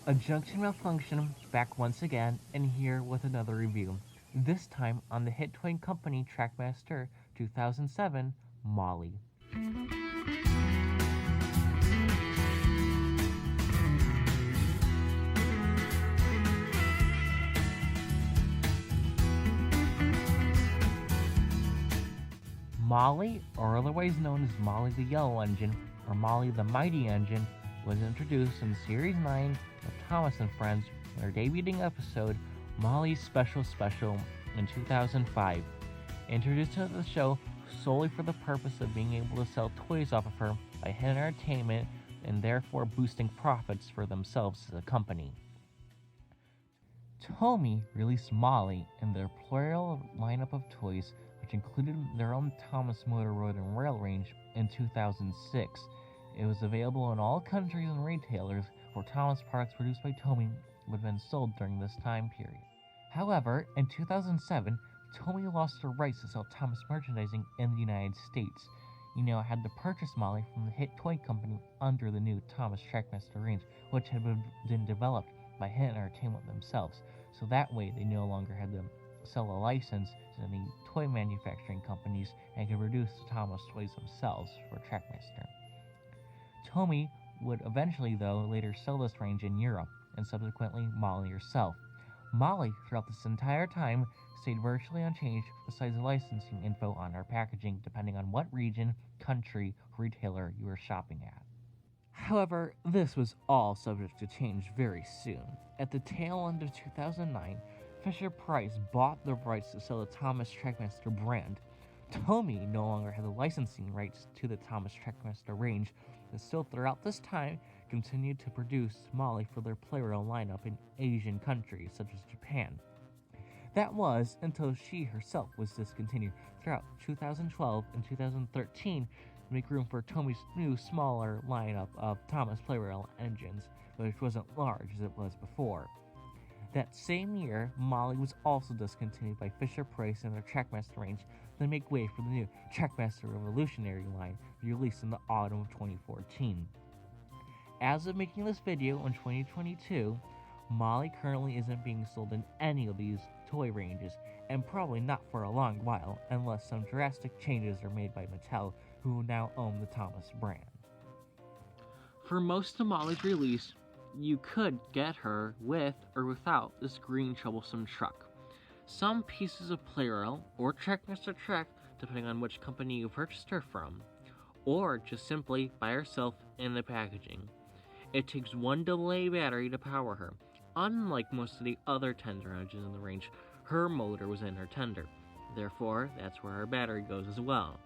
A junction malfunction back once again, and here with another review. This time on the hit toy company Trackmaster 2007 Molly. Molly, or otherwise known as Molly the Yellow Engine or Molly the Mighty Engine, was introduced in Series 9 of Thomas and Friends in their debuting episode Molly's Special in 2005. Introduced to the show solely for the purpose of being able to sell toys off of her by Hit Entertainment and therefore boosting profits for themselves as a company. Tomy released Molly and their plural lineup of toys, which included their own Thomas Motor Road and Rail range, in 2006. It was available in all countries and retailers where Thomas products produced by Tomy would have been sold during this time period. However, in 2007, Tomy lost the rights to sell Thomas merchandising in the United States. Had to purchase Molly from the hit toy company under the new Thomas Trackmaster range, which had been developed by Hit Entertainment themselves, so that way they no longer had to sell a license to any toy manufacturing companies and could produce the Thomas toys themselves for Trackmaster. Tomy would eventually, though, later sell this range in Europe, and subsequently Molly herself. Molly, throughout this entire time, stayed virtually unchanged besides the licensing info on her packaging depending on what region, country, retailer you were shopping at. However, this was all subject to change very soon. At the tail end of 2009, Fisher-Price bought the rights to sell the Thomas Trackmaster brand. Tomy no longer had the licensing rights to the Thomas Trackmaster range, and still throughout this time continued to produce Molly for their playroll lineup in Asian countries such as Japan. That was until she herself was discontinued throughout 2012 and 2013 to make room for Tomy's new smaller lineup of Thomas playroll engines, which wasn't large as it was before. That same year, Molly was also discontinued by Fisher-Price and their Trackmaster range to make way for the new Trackmaster Revolutionary line released in the autumn of 2014. As of making this video in 2022, Molly currently isn't being sold in any of these toy ranges, and probably not for a long while unless some drastic changes are made by Mattel, who now own the Thomas brand. For most of Molly's release, you could get her with or without this green troublesome truck. Some pieces of playroll or Trackmaster Track, depending on which company you purchased her from, or just simply by herself in the packaging. It takes one AA battery to power her. Unlike most of the other tender engines in the range, her motor was in her tender. Therefore, that's where her battery goes as well.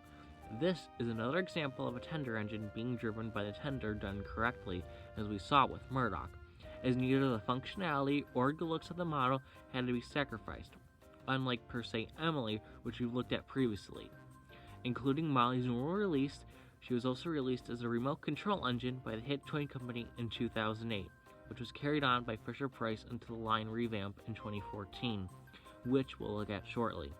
This is another example of a tender engine being driven by the tender done correctly, as we saw with Murdoch, as neither the functionality or the looks of the model had to be sacrificed, unlike per se Emily, which we've looked at previously. Including Molly's normal release, she was also released as a remote control engine by the hit toy company in 2008, which was carried on by Fisher-Price until the line revamp in 2014, which we'll look at shortly.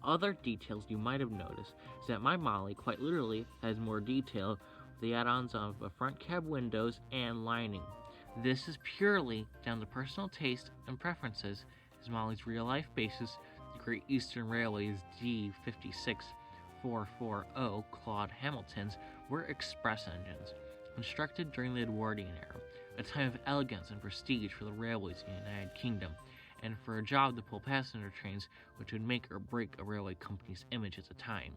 Other details you might have noticed is that my Molly quite literally has more detail with the add-ons of the front cab windows and lining. This is purely down to personal taste and preferences, as Molly's real-life basis, the Great Eastern Railway's D56440 Claude Hamiltons, were express engines, constructed during the Edwardian era, a time of elegance and prestige for the railways in the United Kingdom, and for a job to pull passenger trains which would make or break a railway company's image at the time.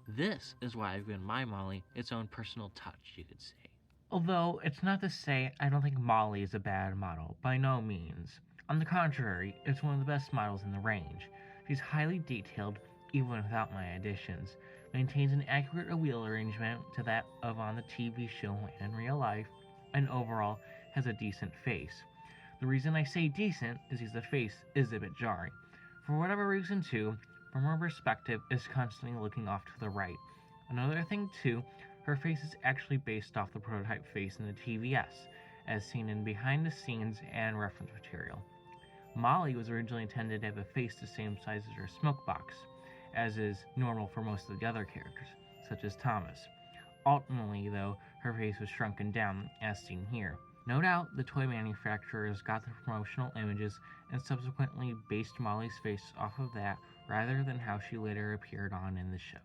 This is why I've given my Molly its own personal touch, you could say. Although, it's not to say I don't think Molly is a bad model, by no means. On the contrary, it's one of the best models in the range. She's highly detailed, even without my additions, maintains an accurate wheel arrangement to that of on the TV show and in real life, and overall has a decent face. The reason I say decent is because the face is a bit jarring. For whatever reason too, from her perspective is constantly looking off to the right. Another thing too, her face is actually based off the prototype face in the TVS, as seen in behind the scenes and reference material. Molly was originally intended to have a face the same size as her smoke box, as is normal for most of the other characters, such as Thomas. Ultimately, though, her face was shrunken down, as seen here. No doubt the toy manufacturers got the promotional images and subsequently based Molly's face off of that rather than how she later appeared on in the show.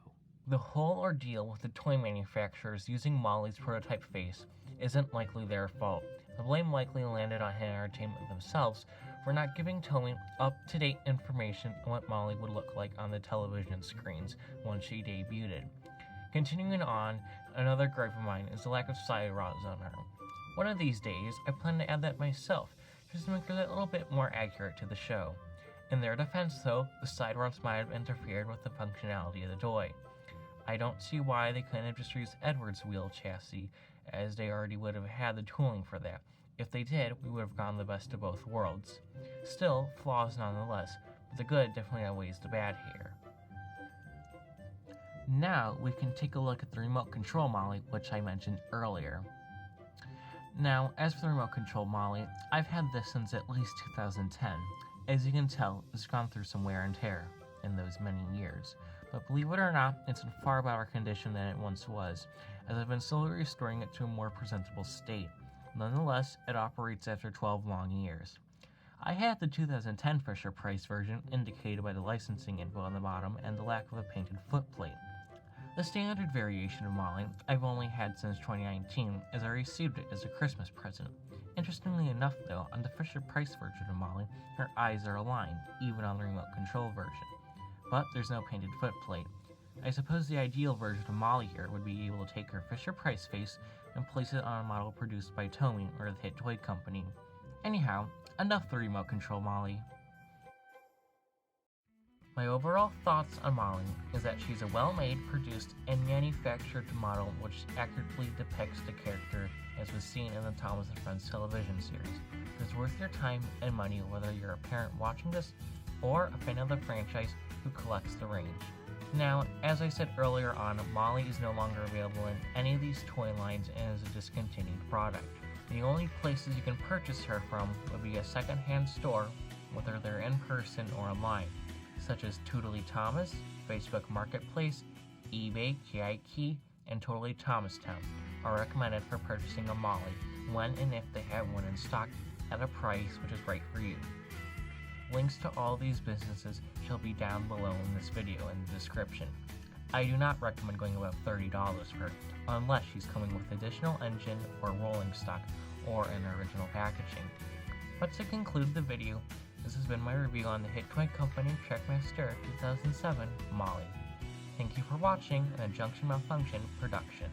The whole ordeal with the toy manufacturers using Molly's prototype face isn't likely their fault. The blame likely landed on Hit Entertainment themselves for not giving Tomy up-to-date information on what Molly would look like on the television screens once she debuted. Continuing on, another gripe of mine is the lack of side rods on her. One of these days, I plan to add that myself, just to make her a little bit more accurate to the show. In their defense, though, the side rods might have interfered with the functionality of the toy. I don't see why they couldn't have just used Edward's wheel chassis, as they already would have had the tooling for that. If they did, we would have gotten the best of both worlds. Still, flaws nonetheless, but the good definitely outweighs the bad here. Now, we can take a look at the remote control Molly, which I mentioned earlier. Now, as for the remote control Molly, I've had this since at least 2010. As you can tell, it's gone through some wear and tear in those many years. But believe it or not, it's in far better condition than it once was, as I've been slowly restoring it to a more presentable state. Nonetheless, it operates after 12 long years. I had the 2010 Fisher-Price version, indicated by the licensing info on the bottom and the lack of a painted footplate. The standard variation of Molly I've only had since 2019, as I received it as a Christmas present. Interestingly enough, though, on the Fisher-Price version of Molly, her eyes are aligned, even on the remote control version. But there's no painted footplate. I suppose the ideal version of Molly here would be able to take her Fisher-Price face and place it on a model produced by Tomy or the Hit Toy Company. Anyhow, enough the remote control Molly. My overall thoughts on Molly is that she's a well-made, produced, and manufactured model which accurately depicts the character as was seen in the Thomas & Friends television series. It's worth your time and money whether you're a parent watching this or a fan of the franchise who collects the range. Now, as I said earlier on, Molly is no longer available in any of these toy lines and is a discontinued product. The only places you can purchase her from would be a second-hand store, whether they're in person or online, such as Tootly Thomas, Facebook Marketplace, eBay, KiKey, and Totally Thomastown are recommended for purchasing a Molly when and if they have one in stock at a price which is right for you. Links to all these businesses shall be down below in this video in the description. I do not recommend going above $30 for it, unless she's coming with additional engine or rolling stock or an original packaging. But to conclude the video, this has been my review on the Hit Toy Company Trackmaster 2007 Molly. Thank you for watching, and a Junction Malfunction production.